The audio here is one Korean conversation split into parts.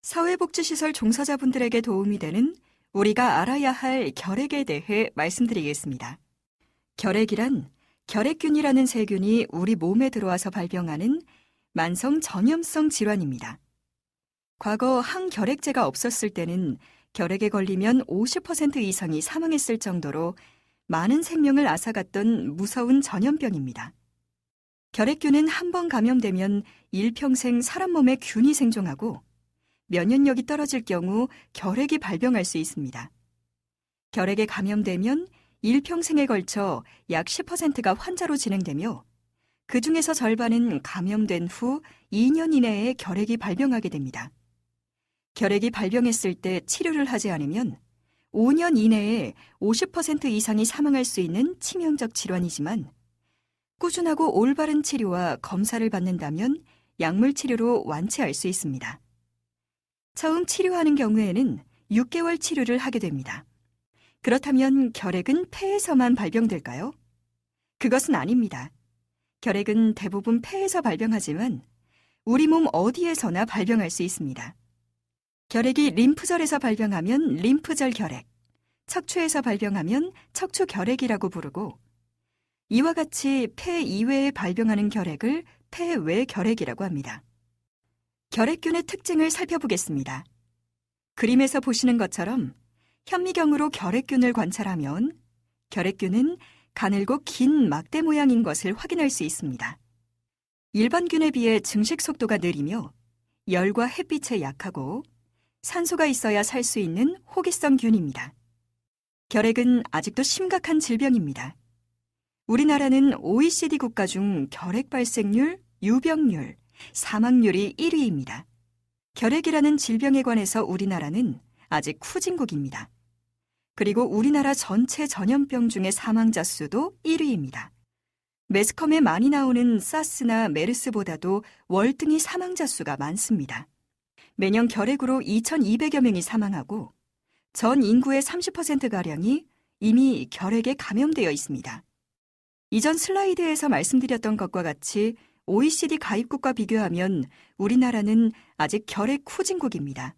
사회복지시설 종사자분들에게 도움이 되는 우리가 알아야 할 결핵에 대해 말씀드리겠습니다. 결핵이란 결핵균이라는 세균이 우리 몸에 들어와서 발병하는 만성 전염성 질환입니다. 과거 항결핵제가 없었을 때는 결핵에 걸리면 50% 이상이 사망했을 정도로 많은 생명을 앗아갔던 무서운 전염병입니다. 결핵균은 한 번 감염되면 일평생 사람 몸에 균이 생존하고 면역력이 떨어질 경우 결핵이 발병할 수 있습니다. 결핵에 감염되면 일평생에 걸쳐 약 10%가 환자로 진행되며 그 중에서 절반은 감염된 후 2년 이내에 결핵이 발병하게 됩니다. 결핵이 발병했을 때 치료를 하지 않으면 5년 이내에 50% 이상이 사망할 수 있는 치명적 질환이지만 꾸준하고 올바른 치료와 검사를 받는다면 약물 치료로 완치할 수 있습니다. 처음 치료하는 경우에는 6개월 치료를 하게 됩니다. 그렇다면 결핵은 폐에서만 발병될까요? 그것은 아닙니다. 결핵은 대부분 폐에서 발병하지만 우리 몸 어디에서나 발병할 수 있습니다. 결핵이 림프절에서 발병하면 림프절 결핵, 척추에서 발병하면 척추 결핵이라고 부르고 이와 같이 폐 이외에 발병하는 결핵을 폐외 결핵이라고 합니다. 결핵균의 특징을 살펴보겠습니다. 그림에서 보시는 것처럼 현미경으로 결핵균을 관찰하면 결핵균은 가늘고 긴 막대 모양인 것을 확인할 수 있습니다. 일반 균에 비해 증식 속도가 느리며 열과 햇빛에 약하고 산소가 있어야 살 수 있는 호기성 균입니다. 결핵은 아직도 심각한 질병입니다. 우리나라는 OECD 국가 중 결핵 발생률, 유병률, 사망률이 1위입니다. 결핵이라는 질병에 관해서 우리나라는 아직 후진국입니다. 그리고 우리나라 전체 전염병 중에 사망자 수도 1위입니다. 매스컴에 많이 나오는 사스나 메르스보다도 월등히 사망자 수가 많습니다. 매년 결핵으로 2,200여 명이 사망하고 전 인구의 30%가량이 이미 결핵에 감염되어 있습니다. 이전 슬라이드에서 말씀드렸던 것과 같이 OECD 가입국과 비교하면 우리나라는 아직 결핵 후진국입니다.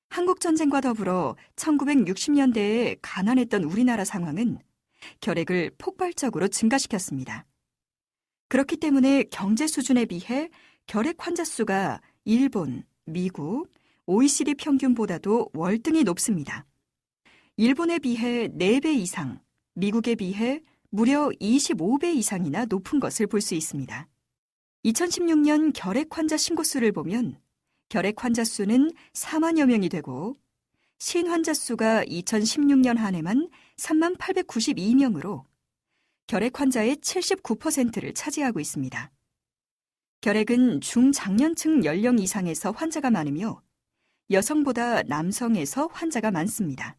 한국전쟁과 더불어 1960년대에 가난했던 우리나라 상황은 결핵을 폭발적으로 증가시켰습니다. 그렇기 때문에 경제 수준에 비해 결핵 환자 수가 일본, 미국, OECD 평균보다도 월등히 높습니다. 일본에 비해 4배 이상, 미국에 비해 무려 25배 이상이나 높은 것을 볼 수 있습니다. 2016년 결핵 환자 신고수를 보면 결핵 환자 수는 4만여 명이 되고 신환자 수가 2016년 한 해만 3만 892명으로 결핵 환자의 79%를 차지하고 있습니다. 결핵은 중장년층 연령 이상에서 환자가 많으며 여성보다 남성에서 환자가 많습니다.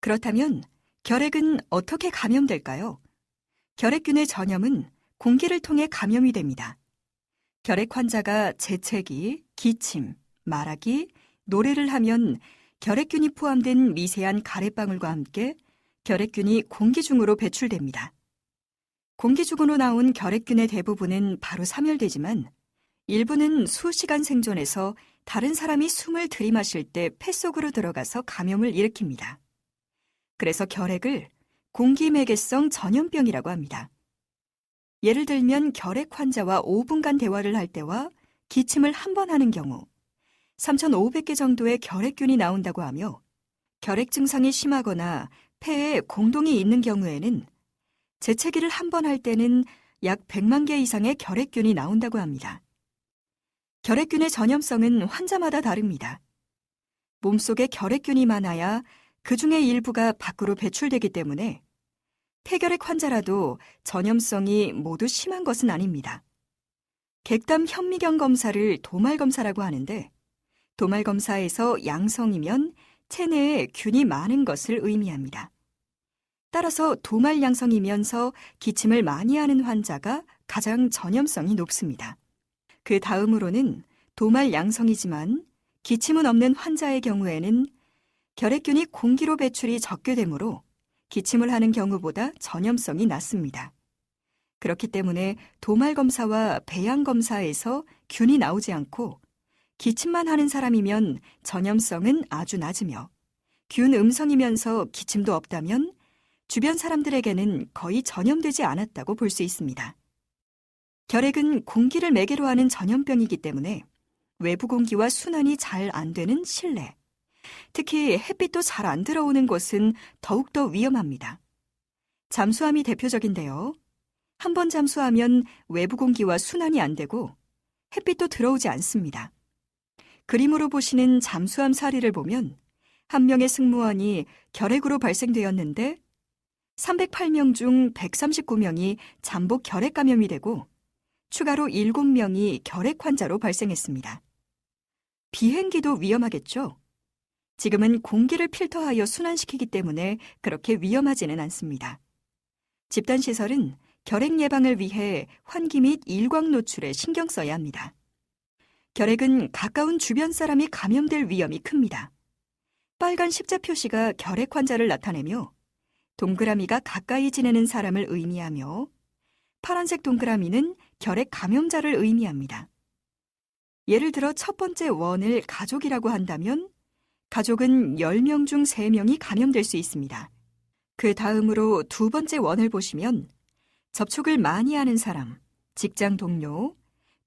그렇다면 결핵은 어떻게 감염될까요? 결핵균의 전염은 공기를 통해 감염이 됩니다. 결핵 환자가 재채기, 기침, 말하기, 노래를 하면 결핵균이 포함된 미세한 가래방울과 함께 결핵균이 공기 중으로 배출됩니다. 공기 중으로 나온 결핵균의 대부분은 바로 사멸되지만 일부는 수시간 생존해서 다른 사람이 숨을 들이마실 때 폐 속으로 들어가서 감염을 일으킵니다. 그래서 결핵을 공기매개성 전염병이라고 합니다. 예를 들면 결핵 환자와 5분간 대화를 할 때와 기침을 한 번 하는 경우 3,500개 정도의 결핵균이 나온다고 하며 결핵 증상이 심하거나 폐에 공동이 있는 경우에는 재채기를 한 번 할 때는 약 100만 개 이상의 결핵균이 나온다고 합니다. 결핵균의 전염성은 환자마다 다릅니다. 몸속에 결핵균이 많아야 그 중에 일부가 밖으로 배출되기 때문에 폐결핵 환자라도 전염성이 모두 심한 것은 아닙니다. 객담 현미경 검사를 도말 검사라고 하는데 도말 검사에서 양성이면 체내에 균이 많은 것을 의미합니다. 따라서 도말 양성이면서 기침을 많이 하는 환자가 가장 전염성이 높습니다. 그 다음으로는 도말 양성이지만 기침은 없는 환자의 경우에는 결핵균이 공기로 배출이 적게 되므로 기침을 하는 경우보다 전염성이 낮습니다. 그렇기 때문에 도말 검사와 배양 검사에서 균이 나오지 않고 기침만 하는 사람이면 전염성은 아주 낮으며 균 음성이면서 기침도 없다면 주변 사람들에게는 거의 전염되지 않았다고 볼 수 있습니다. 결핵은 공기를 매개로 하는 전염병이기 때문에 외부 공기와 순환이 잘 안 되는 실내, 특히 햇빛도 잘 안 들어오는 곳은 더욱더 위험합니다. 잠수함이 대표적인데요. 한번 잠수하면 외부 공기와 순환이 안 되고 햇빛도 들어오지 않습니다. 그림으로 보시는 잠수함 사례를 보면 한 명의 승무원이 결핵으로 발생되었는데 308명 중 139명이 잠복 결핵 감염이 되고 추가로 7명이 결핵 환자로 발생했습니다. 비행기도 위험하겠죠? 지금은 공기를 필터하여 순환시키기 때문에 그렇게 위험하지는 않습니다. 집단시설은 결핵 예방을 위해 환기 및 일광 노출에 신경 써야 합니다. 결핵은 가까운 주변 사람이 감염될 위험이 큽니다. 빨간 십자 표시가 결핵 환자를 나타내며 동그라미가 가까이 지내는 사람을 의미하며 파란색 동그라미는 결핵 감염자를 의미합니다. 예를 들어 첫 번째 원을 가족이라고 한다면 가족은 10명 중 3명이 감염될 수 있습니다. 그 다음으로 두 번째 원을 보시면 접촉을 많이 하는 사람, 직장 동료,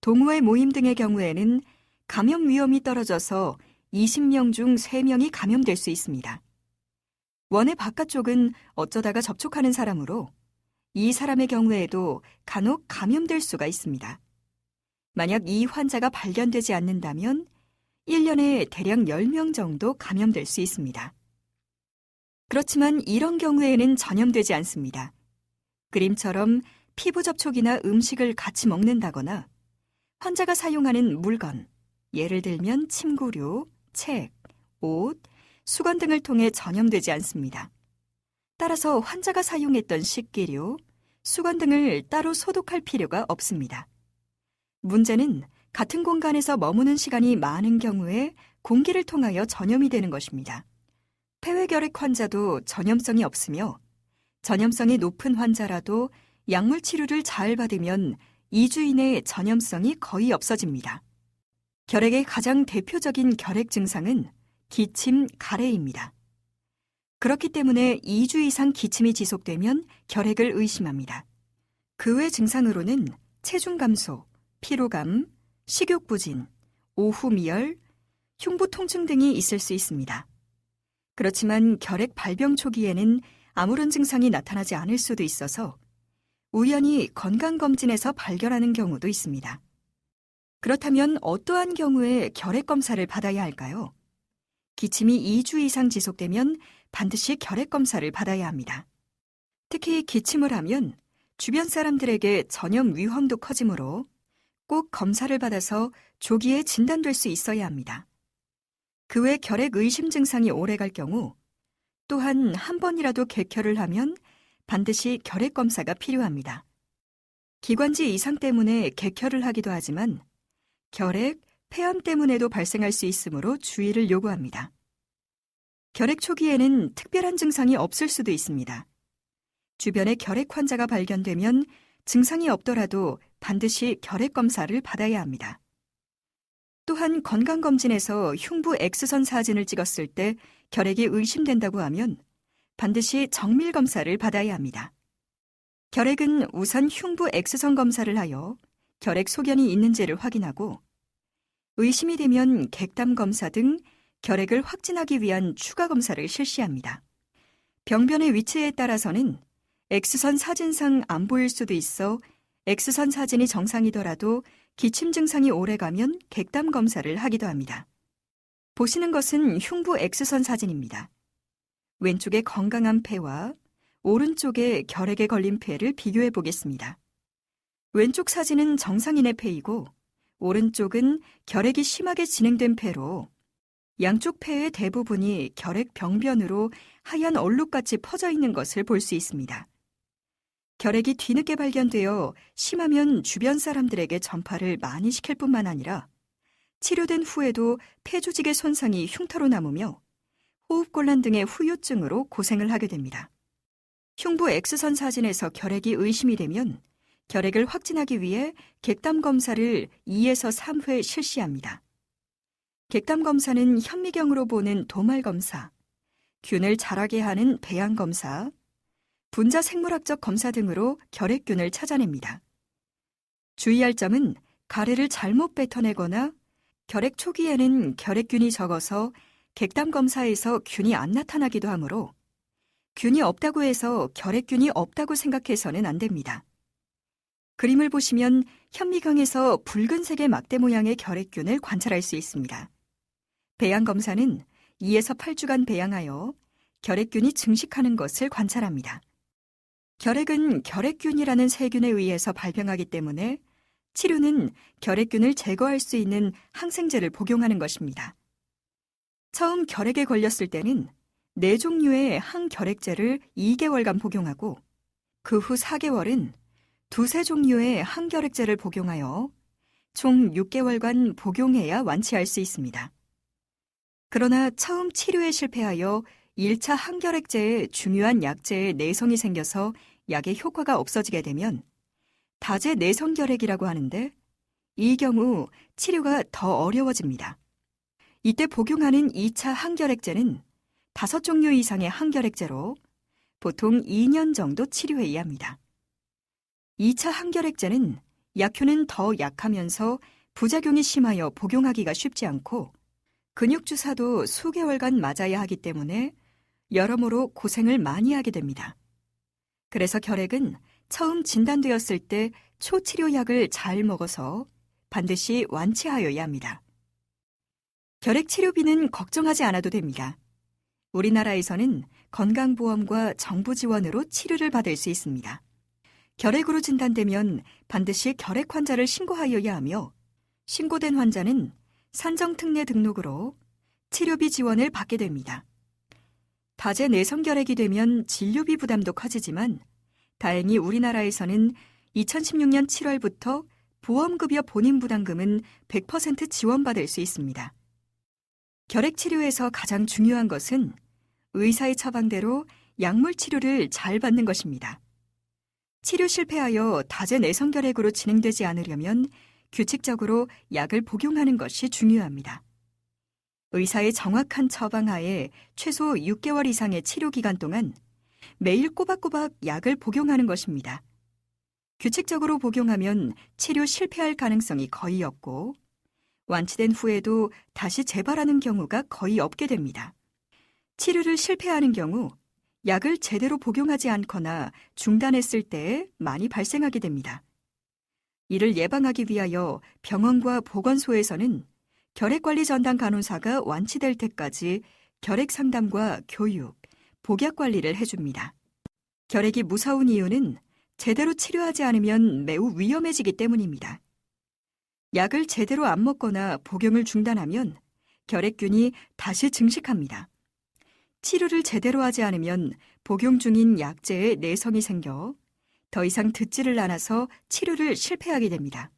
동호회 모임 등의 경우에는 감염 위험이 떨어져서 20명 중 3명이 감염될 수 있습니다. 원의 바깥쪽은 어쩌다가 접촉하는 사람으로 이 사람의 경우에도 간혹 감염될 수가 있습니다. 만약 이 환자가 발견되지 않는다면 1년에 대략 10명 정도 감염될 수 있습니다. 그렇지만 이런 경우에는 전염되지 않습니다. 그림처럼 피부 접촉이나 음식을 같이 먹는다거나 환자가 사용하는 물건, 예를 들면 침구류, 책, 옷, 수건 등을 통해 전염되지 않습니다. 따라서 환자가 사용했던 식기류, 수건 등을 따로 소독할 필요가 없습니다. 문제는 같은 공간에서 머무는 시간이 많은 경우에 공기를 통하여 전염이 되는 것입니다. 폐회결핵 환자도 전염성이 없으며 전염성이 높은 환자라도 약물 치료를 잘 받으면 2주 이내에 전염성이 거의 없어집니다. 결핵의 가장 대표적인 결핵 증상은 기침, 가래입니다. 그렇기 때문에 2주 이상 기침이 지속되면 결핵을 의심합니다. 그 외 증상으로는 체중 감소, 피로감, 식욕 부진, 오후 미열, 흉부 통증 등이 있을 수 있습니다. 그렇지만 결핵 발병 초기에는 아무런 증상이 나타나지 않을 수도 있어서 우연히 건강검진에서 발견하는 경우도 있습니다. 그렇다면 어떠한 경우에 결핵 검사를 받아야 할까요? 기침이 2주 이상 지속되면 반드시 결핵 검사를 받아야 합니다. 특히 기침을 하면 주변 사람들에게 전염 위험도 커지므로 꼭 검사를 받아서 조기에 진단될 수 있어야 합니다. 그 외 결핵 의심 증상이 오래갈 경우 또한 한 번이라도 객혈을 하면 반드시 결핵 검사가 필요합니다. 기관지 이상 때문에 객혈을 하기도 하지만 결핵, 폐암 때문에도 발생할 수 있으므로 주의를 요구합니다. 결핵 초기에는 특별한 증상이 없을 수도 있습니다. 주변에 결핵 환자가 발견되면 증상이 없더라도 반드시 결핵 검사를 받아야 합니다. 또한 건강검진에서 흉부 X선 사진을 찍었을 때 결핵이 의심된다고 하면 반드시 정밀 검사를 받아야 합니다. 결핵은 우선 흉부 X선 검사를 하여 결핵 소견이 있는지를 확인하고 의심이 되면 객담 검사 등 결핵을 확진하기 위한 추가 검사를 실시합니다. 병변의 위치에 따라서는 X선 사진상 안 보일 수도 있어 X선 사진이 정상이더라도 기침 증상이 오래가면 객담 검사를 하기도 합니다. 보시는 것은 흉부 X선 사진입니다. 왼쪽의 건강한 폐와 오른쪽의 결핵에 걸린 폐를 비교해 보겠습니다. 왼쪽 사진은 정상인의 폐이고 오른쪽은 결핵이 심하게 진행된 폐로 양쪽 폐의 대부분이 결핵 병변으로 하얀 얼룩같이 퍼져 있는 것을 볼 수 있습니다. 결핵이 뒤늦게 발견되어 심하면 주변 사람들에게 전파를 많이 시킬 뿐만 아니라 치료된 후에도 폐 조직의 손상이 흉터로 남으며 호흡곤란 등의 후유증으로 고생을 하게 됩니다. 흉부 X선 사진에서 결핵이 의심이 되면 결핵을 확진하기 위해 객담 검사를 2에서 3회 실시합니다. 객담 검사는 현미경으로 보는 도말 검사, 균을 자라게 하는 배양 검사, 분자 생물학적 검사 등으로 결핵균을 찾아냅니다. 주의할 점은 가래를 잘못 뱉어내거나 결핵 초기에는 결핵균이 적어서 객담 검사에서 균이 안 나타나기도 하므로 균이 없다고 해서 결핵균이 없다고 생각해서는 안 됩니다. 그림을 보시면 현미경에서 붉은색의 막대 모양의 결핵균을 관찰할 수 있습니다. 배양 검사는 2에서 8주간 배양하여 결핵균이 증식하는 것을 관찰합니다. 결핵은 결핵균이라는 세균에 의해서 발병하기 때문에 치료는 결핵균을 제거할 수 있는 항생제를 복용하는 것입니다. 처음 결핵에 걸렸을 때는 4종류의 항결핵제를 2개월간 복용하고 그 후 4개월은 2-3종류의 항결핵제를 복용하여 총 6개월간 복용해야 완치할 수 있습니다. 그러나 처음 치료에 실패하여 1차 항결핵제에 중요한 약제에 내성이 생겨서 약의 효과가 없어지게 되면 다제 내성결핵이라고 하는데 이 경우 치료가 더 어려워집니다. 이때 복용하는 2차 항결핵제는 5종류 이상의 항결핵제로 보통 2년 정도 치료해야 합니다. 2차 항결핵제는 약효는 더 약하면서 부작용이 심하여 복용하기가 쉽지 않고 근육주사도 수개월간 맞아야 하기 때문에 여러모로 고생을 많이 하게 됩니다. 그래서 결핵은 처음 진단되었을 때 초치료약을 잘 먹어서 반드시 완치하여야 합니다. 결핵 치료비는 걱정하지 않아도 됩니다. 우리나라에서는 건강보험과 정부 지원으로 치료를 받을 수 있습니다. 결핵으로 진단되면 반드시 결핵 환자를 신고하여야 하며 신고된 환자는 산정특례 등록으로 치료비 지원을 받게 됩니다. 다제 내성결핵이 되면 진료비 부담도 커지지만 다행히 우리나라에서는 2016년 7월부터 보험급여 본인부담금은 100% 지원받을 수 있습니다. 결핵 치료에서 가장 중요한 것은 의사의 처방대로 약물 치료를 잘 받는 것입니다. 치료 실패하여 다제 내성결핵으로 진행되지 않으려면 규칙적으로 약을 복용하는 것이 중요합니다. 의사의 정확한 처방하에 최소 6개월 이상의 치료 기간 동안 매일 꼬박꼬박 약을 복용하는 것입니다. 규칙적으로 복용하면 치료 실패할 가능성이 거의 없고 완치된 후에도 다시 재발하는 경우가 거의 없게 됩니다. 치료를 실패하는 경우 약을 제대로 복용하지 않거나 중단했을 때 많이 발생하게 됩니다. 이를 예방하기 위하여 병원과 보건소에서는 결핵관리전담 간호사가 완치될 때까지 결핵 상담과 교육, 복약 관리를 해줍니다. 결핵이 무서운 이유는 제대로 치료하지 않으면 매우 위험해지기 때문입니다. 약을 제대로 안 먹거나 복용을 중단하면 결핵균이 다시 증식합니다. 치료를 제대로 하지 않으면 복용 중인 약제에 내성이 생겨 더 이상 듣지를 않아서 치료를 실패하게 됩니다.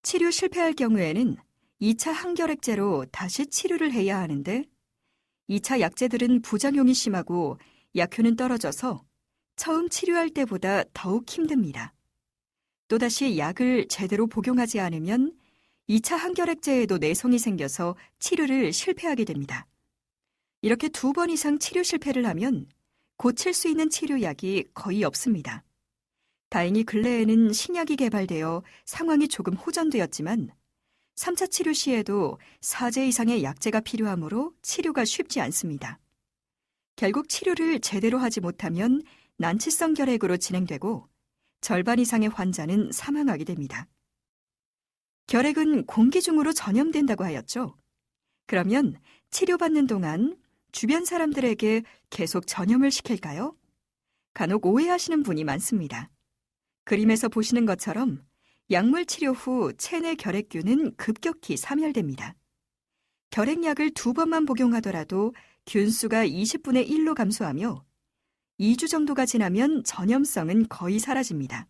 치료 실패할 경우에는 2차 항결핵제로 다시 치료를 해야 하는데 2차 약제들은 부작용이 심하고 약효는 떨어져서 처음 치료할 때보다 더욱 힘듭니다. 또다시 약을 제대로 복용하지 않으면 2차 항결핵제에도 내성이 생겨서 치료를 실패하게 됩니다. 이렇게 2번 이상 치료 실패를 하면 고칠 수 있는 치료약이 거의 없습니다. 다행히 근래에는 신약이 개발되어 상황이 조금 호전되었지만 3차 치료 시에도 4제 이상의 약제가 필요하므로 치료가 쉽지 않습니다. 결국 치료를 제대로 하지 못하면 난치성 결핵으로 진행되고 절반 이상의 환자는 사망하게 됩니다. 결핵은 공기 중으로 전염된다고 하였죠. 그러면 치료받는 동안 주변 사람들에게 계속 전염을 시킬까요? 간혹 오해하시는 분이 많습니다. 그림에서 보시는 것처럼 약물 치료 후 체내 결핵균은 급격히 사멸됩니다. 결핵약을 2번만 복용하더라도 균수가 20분의 1로 감소하며 2주 정도가 지나면 전염성은 거의 사라집니다.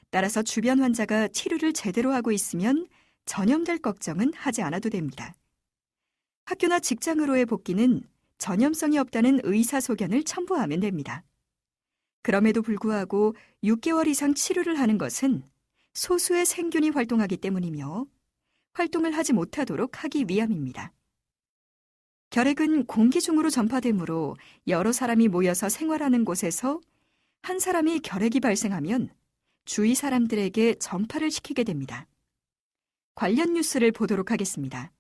따라서 주변 환자가 치료를 제대로 하고 있으면 전염될 걱정은 하지 않아도 됩니다. 학교나 직장으로의 복귀는 전염성이 없다는 의사소견을 첨부하면 됩니다. 그럼에도 불구하고 6개월 이상 치료를 하는 것은 소수의 생균이 활동하기 때문이며 활동을 하지 못하도록 하기 위함입니다. 결핵은 공기 중으로 전파되므로 여러 사람이 모여서 생활하는 곳에서 한 사람이 결핵이 발생하면 주위 사람들에게 전파를 시키게 됩니다. 관련 뉴스를 보도록 하겠습니다.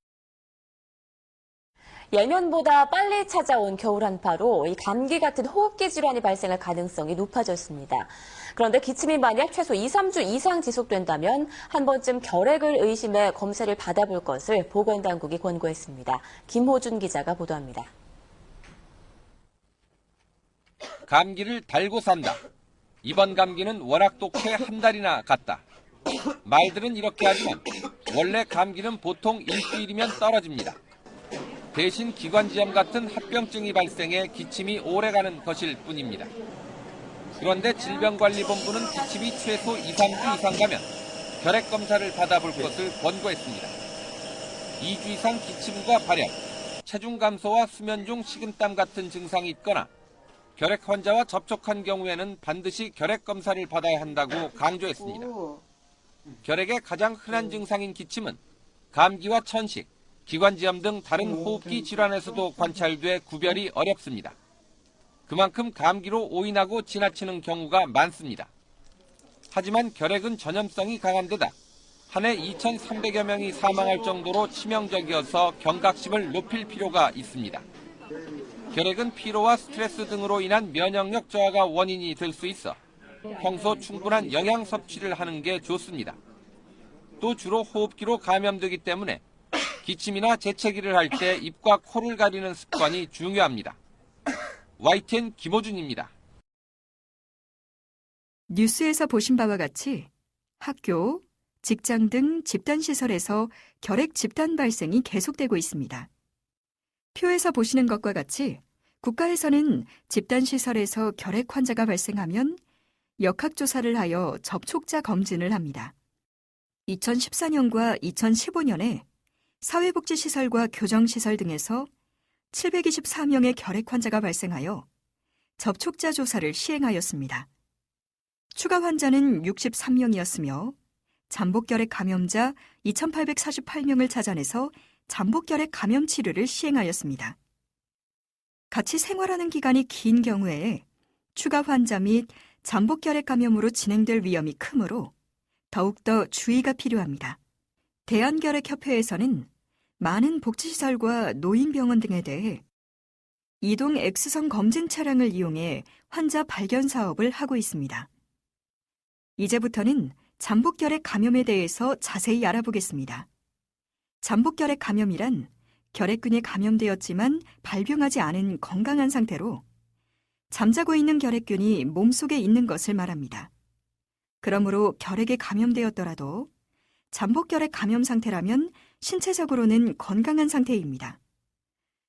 예년보다 빨리 찾아온 겨울 한파로 이 감기 같은 호흡기 질환이 발생할 가능성이 높아졌습니다. 그런데 기침이 만약 최소 2, 3주 이상 지속된다면 한 번쯤 결핵을 의심해 검사를 받아볼 것을 보건당국이 권고했습니다. 김호준 기자가 보도합니다. 감기를 달고 산다. 이번 감기는 워낙 독해 한 달이나 갔다. 말들은 이렇게 하지만 원래 감기는 보통 일주일이면 떨어집니다. 대신 기관지염 같은 합병증이 발생해 기침이 오래가는 것일 뿐입니다. 그런데 질병관리본부는 기침이 최소 2, 3주 이상 가면 결핵 검사를 받아볼 것을 권고했습니다. 2주 이상 기침과 발열, 체중 감소와 수면 중 식은땀 같은 증상이 있거나 결핵 환자와 접촉한 경우에는 반드시 결핵 검사를 받아야 한다고 강조했습니다. 결핵의 가장 흔한 증상인 기침은 감기와 천식, 기관지염 등 다른 호흡기 질환에서도 관찰돼 구별이 어렵습니다. 그만큼 감기로 오인하고 지나치는 경우가 많습니다. 하지만 결핵은 전염성이 강한 데다 한 해 2,300여 명이 사망할 정도로 치명적이어서 경각심을 높일 필요가 있습니다. 결핵은 피로와 스트레스 등으로 인한 면역력 저하가 원인이 될 수 있어 평소 충분한 영양 섭취를 하는 게 좋습니다. 또 주로 호흡기로 감염되기 때문에 기침이나 재채기를 할 때 입과 코를 가리는 습관이 중요합니다. YTN 김호준입니다. 뉴스에서 보신 바와 같이 학교, 직장 등 집단시설에서 결핵 집단 발생이 계속되고 있습니다. 표에서 보시는 것과 같이 국가에서는 집단시설에서 결핵 환자가 발생하면 역학조사를 하여 접촉자 검진을 합니다. 2014년과 2015년에 사회복지시설과 교정시설 등에서 724명의 결핵 환자가 발생하여 접촉자 조사를 시행하였습니다. 추가 환자는 63명이었으며 잠복결핵 감염자 2,848명을 찾아내서 잠복결핵 감염 치료를 시행하였습니다. 같이 생활하는 기간이 긴 경우에 추가 환자 및 잠복결핵 감염으로 진행될 위험이 크므로 더욱더 주의가 필요합니다. 대한결핵협회에서는 많은 복지시설과 노인병원 등에 대해 이동 X선 검진 차량을 이용해 환자 발견 사업을 하고 있습니다. 이제부터는 잠복결핵 감염에 대해서 자세히 알아보겠습니다. 잠복결핵 감염이란 결핵균에 감염되었지만 발병하지 않은 건강한 상태로 잠자고 있는 결핵균이 몸속에 있는 것을 말합니다. 그러므로 결핵에 감염되었더라도 잠복결핵 감염 상태라면 신체적으로는 건강한 상태입니다.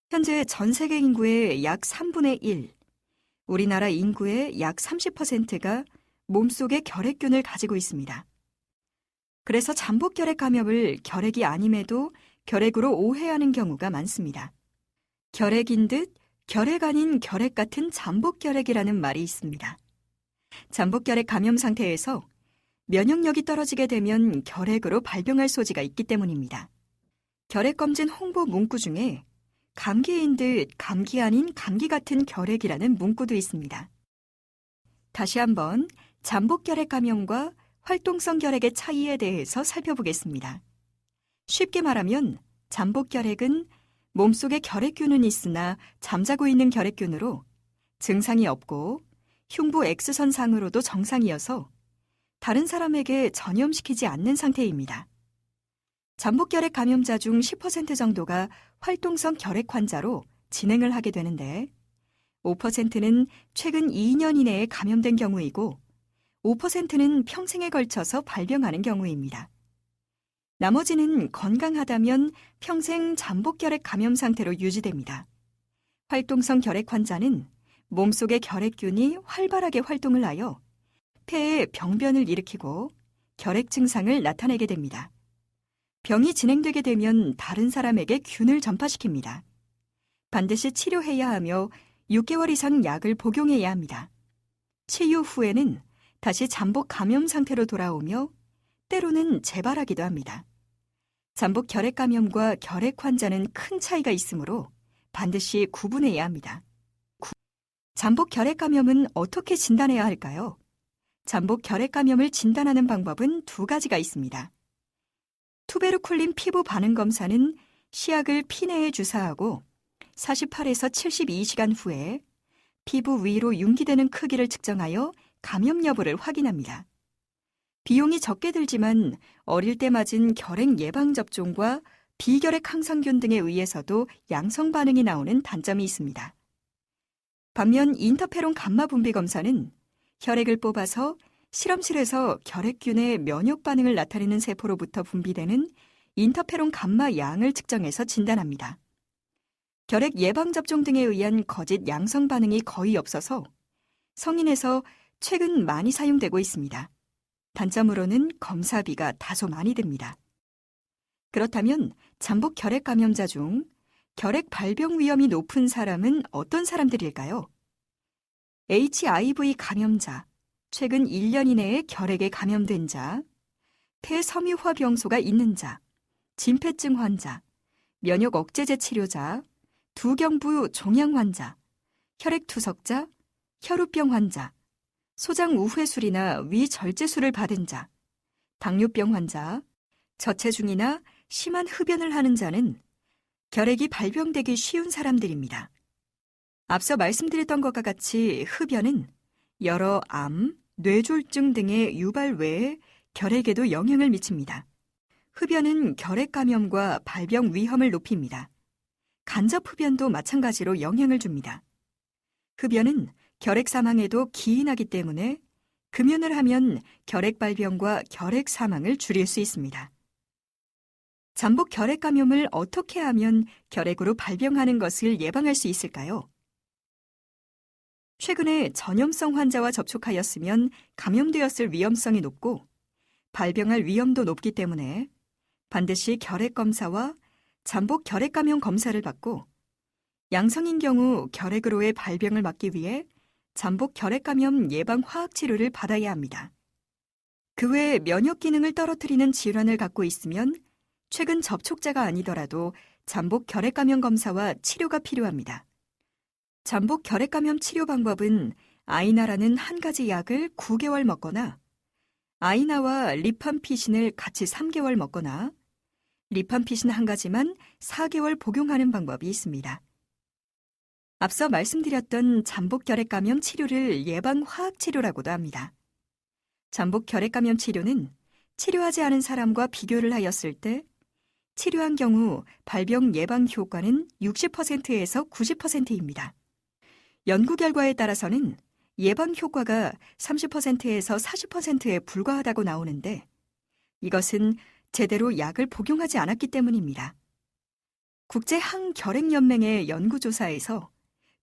현재 전 세계 인구의 약 3분의 1, 우리나라 인구의 약 30%가 몸속에 결핵균을 가지고 있습니다. 그래서 잠복결핵 감염을 결핵이 아님에도 결핵으로 오해하는 경우가 많습니다. 결핵인 듯 결핵 아닌 결핵 같은 잠복결핵이라는 말이 있습니다. 잠복결핵 감염 상태에서 면역력이 떨어지게 되면 결핵으로 발병할 소지가 있기 때문입니다. 결핵검진 홍보 문구 중에 감기인 듯 감기 아닌 감기 같은 결핵이라는 문구도 있습니다. 다시 한번 잠복결핵 감염과 활동성 결핵의 차이에 대해서 살펴보겠습니다. 쉽게 말하면 잠복결핵은 몸속에 결핵균은 있으나 잠자고 있는 결핵균으로 증상이 없고 흉부 X선상으로도 정상이어서 다른 사람에게 전염시키지 않는 상태입니다. 잠복결핵 감염자 중 10% 정도가 활동성 결핵 환자로 진행을 하게 되는데 5%는 최근 2년 이내에 감염된 경우이고 5%는 평생에 걸쳐서 발병하는 경우입니다. 나머지는 건강하다면 평생 잠복결핵 감염 상태로 유지됩니다. 활동성 결핵 환자는 몸속의 결핵균이 활발하게 활동을 하여 폐에 병변을 일으키고 결핵 증상을 나타내게 됩니다. 병이 진행되게 되면 다른 사람에게 균을 전파시킵니다. 반드시 치료해야 하며 6개월 이상 약을 복용해야 합니다. 치유 후에는 다시 잠복 감염 상태로 돌아오며 때로는 재발하기도 합니다. 잠복 결핵 감염과 결핵 환자는 큰 차이가 있으므로 반드시 구분해야 합니다. 잠복 결핵 감염은 어떻게 진단해야 할까요? 잠복 결핵 감염을 진단하는 방법은 두 가지가 있습니다. 투베르쿨린 피부 반응 검사는 시약을 피 내에 주사하고 48에서 72시간 후에 피부 위로 융기되는 크기를 측정하여 감염 여부를 확인합니다. 비용이 적게 들지만 어릴 때 맞은 결핵 예방 접종과 비결핵 항상균 등에 의해서도 양성 반응이 나오는 단점이 있습니다. 반면 인터페론 감마 분비 검사는 혈액을 뽑아서 실험실에서 결핵균의 면역 반응을 나타내는 세포로부터 분비되는 인터페론 감마 양을 측정해서 진단합니다. 결핵 예방 접종 등에 의한 거짓 양성 반응이 거의 없어서 성인에서 최근 많이 사용되고 있습니다. 단점으로는 검사비가 다소 많이 듭니다. 그렇다면 잠복 결핵 감염자 중 결핵 발병 위험이 높은 사람은 어떤 사람들일까요? HIV 감염자, 최근 1년 이내에 결핵에 감염된 자, 폐섬유화 병소가 있는 자, 진폐증 환자, 면역 억제제 치료자, 두경부 종양 환자, 혈액 투석자, 혈우병 환자, 소장 우회술이나 위절제술을 받은 자, 당뇨병 환자, 저체중이나 심한 흡연을 하는 자는 결핵이 발병되기 쉬운 사람들입니다. 앞서 말씀드렸던 것과 같이 흡연은 여러 암, 뇌졸중 등의 유발 외에 결핵에도 영향을 미칩니다. 흡연은 결핵 감염과 발병 위험을 높입니다. 간접 흡연도 마찬가지로 영향을 줍니다. 흡연은 결핵 사망에도 기인하기 때문에 금연을 하면 결핵 발병과 결핵 사망을 줄일 수 있습니다. 잠복 결핵 감염을 어떻게 하면 결핵으로 발병하는 것을 예방할 수 있을까요? 최근에 전염성 환자와 접촉하였으면 감염되었을 위험성이 높고 발병할 위험도 높기 때문에 반드시 결핵 검사와 잠복 결핵 감염 검사를 받고 양성인 경우 결핵으로의 발병을 막기 위해 잠복 결핵 감염 예방 화학 치료를 받아야 합니다. 그 외 면역 기능을 떨어뜨리는 질환을 갖고 있으면 최근 접촉자가 아니더라도 잠복 결핵 감염 검사와 치료가 필요합니다. 잠복 결핵 감염 치료 방법은 아이나라는 한 가지 약을 9개월 먹거나 아이나와 리팜피신을 같이 3개월 먹거나 리팜피신 한 가지만 4개월 복용하는 방법이 있습니다. 앞서 말씀드렸던 잠복 결핵 감염 치료를 예방 화학 치료라고도 합니다. 잠복 결핵 감염 치료는 치료하지 않은 사람과 비교를 하였을 때 치료한 경우 발병 예방 효과는 60%에서 90%입니다. 연구 결과에 따라서는 예방 효과가 30%에서 40%에 불과하다고 나오는데 이것은 제대로 약을 복용하지 않았기 때문입니다. 국제항결핵연맹의 연구조사에서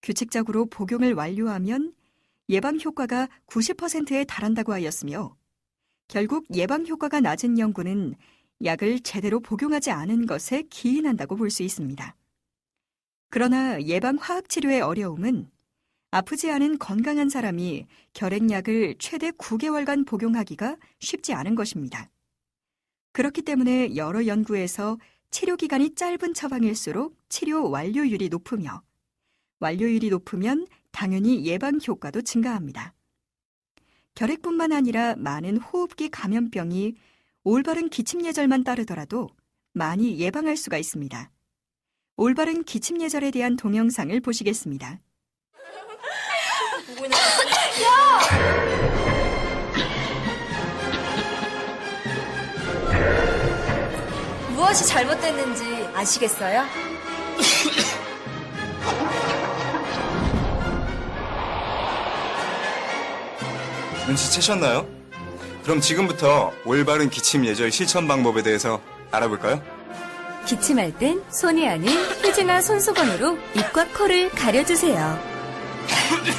규칙적으로 복용을 완료하면 예방 효과가 90%에 달한다고 하였으며 결국 예방 효과가 낮은 연구는 약을 제대로 복용하지 않은 것에 기인한다고 볼 수 있습니다. 그러나 예방 화학 치료의 어려움은 아프지 않은 건강한 사람이 결핵약을 최대 9개월간 복용하기가 쉽지 않은 것입니다. 그렇기 때문에 여러 연구에서 치료 기간이 짧은 처방일수록 치료 완료율이 높으며 완료율이 높으면 당연히 예방 효과도 증가합니다. 결핵뿐만 아니라 많은 호흡기 감염병이 올바른 기침 예절만 따르더라도 많이 예방할 수가 있습니다. 올바른 기침 예절에 대한 동영상을 보시겠습니다. 무엇이 잘못됐는지 아시겠어요? 눈치채셨나요? 그럼 지금부터 올바른 기침 예절 실천 방법에 대해서 알아볼까요? 기침할 땐 손이 아닌 휴지나 손수건으로 입과 코를 가려주세요.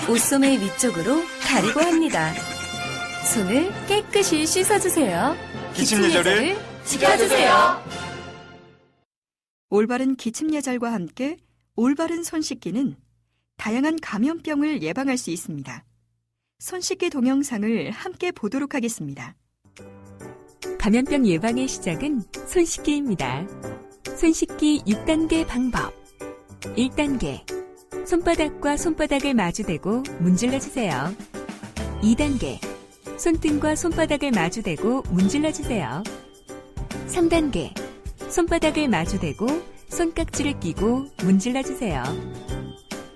옷소매 위쪽으로 가리고 합니다. 손을 깨끗이 씻어주세요. 기침 예절을 지켜주세요. 올바른 기침 예절과 함께 올바른 손 씻기는 다양한 감염병을 예방할 수 있습니다. 손 씻기 동영상을 함께 보도록 하겠습니다. 감염병 예방의 시작은 손 씻기입니다. 손 씻기 6단계 방법. 1단계. 손바닥과 손바닥을 마주대고 문질러주세요. 2단계. 손등과 손바닥을 마주대고 문질러주세요. 3단계. 손바닥을 마주대고 손깍지를 끼고 문질러주세요.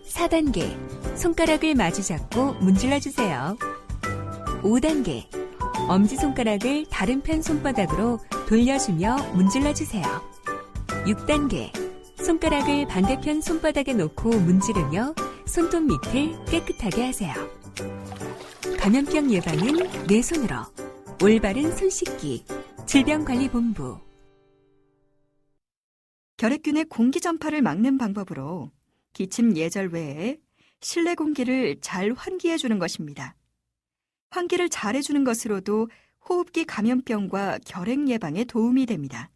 4단계. 손가락을 마주 잡고 문질러주세요. 5단계. 엄지손가락을 다른 편 손바닥으로 돌려주며 문질러주세요. 6단계. 손가락을 반대편 손바닥에 놓고 문지르며 손톱 밑을 깨끗하게 하세요. 감염병 예방은 내 손으로. 올바른 손 씻기. 질병관리본부. 결핵균의 공기 전파를 막는 방법으로 기침 예절 외에 실내 공기를 잘 환기해 주는 것입니다. 환기를 잘 해주는 것으로도 호흡기 감염병과 결핵 예방에 도움이 됩니다.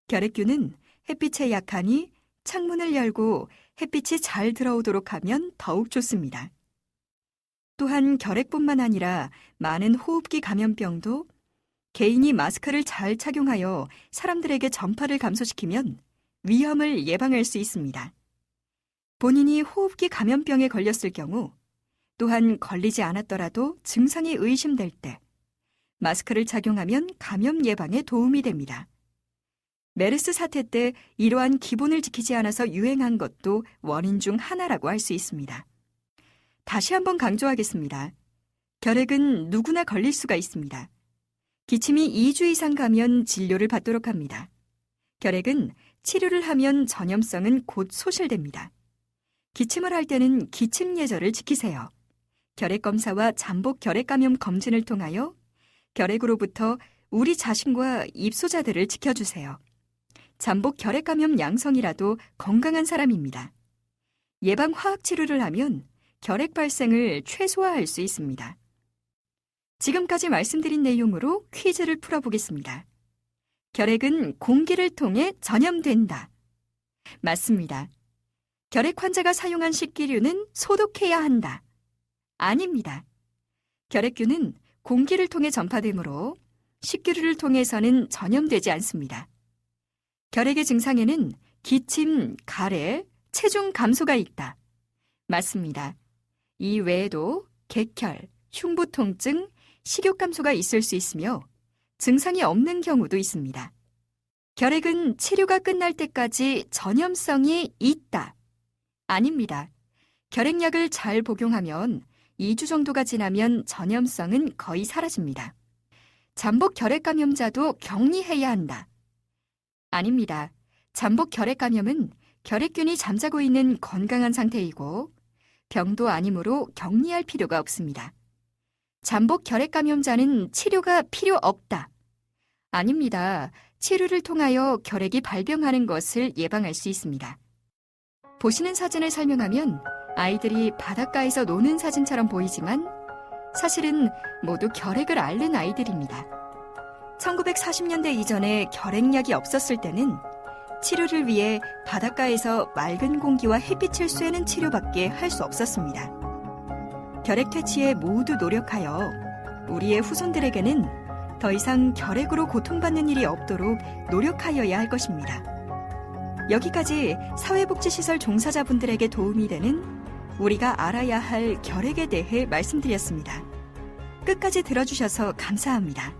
결핵균은 햇빛에 약하니 창문을 열고 햇빛이 잘 들어오도록 하면 더욱 좋습니다. 또한 결핵뿐만 아니라 많은 호흡기 감염병도 개인이 마스크를 잘 착용하여 사람들에게 전파를 감소시키면 위험을 예방할 수 있습니다. 본인이 호흡기 감염병에 걸렸을 경우 또한 걸리지 않았더라도 증상이 의심될 때 마스크를 착용하면 감염 예방에 도움이 됩니다. 메르스 사태 때 이러한 기본을 지키지 않아서 유행한 것도 원인 중 하나라고 할 수 있습니다. 다시 한번 강조하겠습니다. 결핵은 누구나 걸릴 수가 있습니다. 기침이 2주 이상 가면 진료를 받도록 합니다. 결핵은 치료를 하면 전염성은 곧 소실됩니다. 기침을 할 때는 기침 예절을 지키세요. 결핵 검사와 잠복 결핵 감염 검진을 통하여 결핵으로부터 우리 자신과 입소자들을 지켜주세요. 잠복 결핵 감염 양성이라도 건강한 사람입니다. 예방 화학 치료를 하면 결핵 발생을 최소화할 수 있습니다. 지금까지 말씀드린 내용으로 퀴즈를 풀어보겠습니다. 결핵은 공기를 통해 전염된다. 맞습니다. 결핵 환자가 사용한 식기류는 소독해야 한다. 아닙니다. 결핵균은 공기를 통해 전파되므로 식기류를 통해서는 전염되지 않습니다. 결핵의 증상에는 기침, 가래, 체중 감소가 있다. 맞습니다. 이 외에도 객혈, 흉부 통증, 식욕 감소가 있을 수 있으며 증상이 없는 경우도 있습니다. 결핵은 치료가 끝날 때까지 전염성이 있다. 아닙니다. 결핵약을 잘 복용하면 2주 정도가 지나면 전염성은 거의 사라집니다. 잠복 결핵 감염자도 격리해야 한다. 아닙니다. 잠복 결핵 감염은 결핵균이 잠자고 있는 건강한 상태이고 병도 아니므로 격리할 필요가 없습니다. 잠복 결핵 감염자는 치료가 필요 없다. 아닙니다. 치료를 통하여 결핵이 발병하는 것을 예방할 수 있습니다. 보시는 사진을 설명하면 아이들이 바닷가에서 노는 사진처럼 보이지만 사실은 모두 결핵을 앓는 아이들입니다. 1940년대 이전에 결핵약이 없었을 때는 치료를 위해 바닷가에서 맑은 공기와 햇빛을 쐬는 치료밖에 할 수 없었습니다. 결핵 퇴치에 모두 노력하여 우리의 후손들에게는 더 이상 결핵으로 고통받는 일이 없도록 노력하여야 할 것입니다. 여기까지 사회복지시설 종사자분들에게 도움이 되는 우리가 알아야 할 결핵에 대해 말씀드렸습니다. 끝까지 들어주셔서 감사합니다.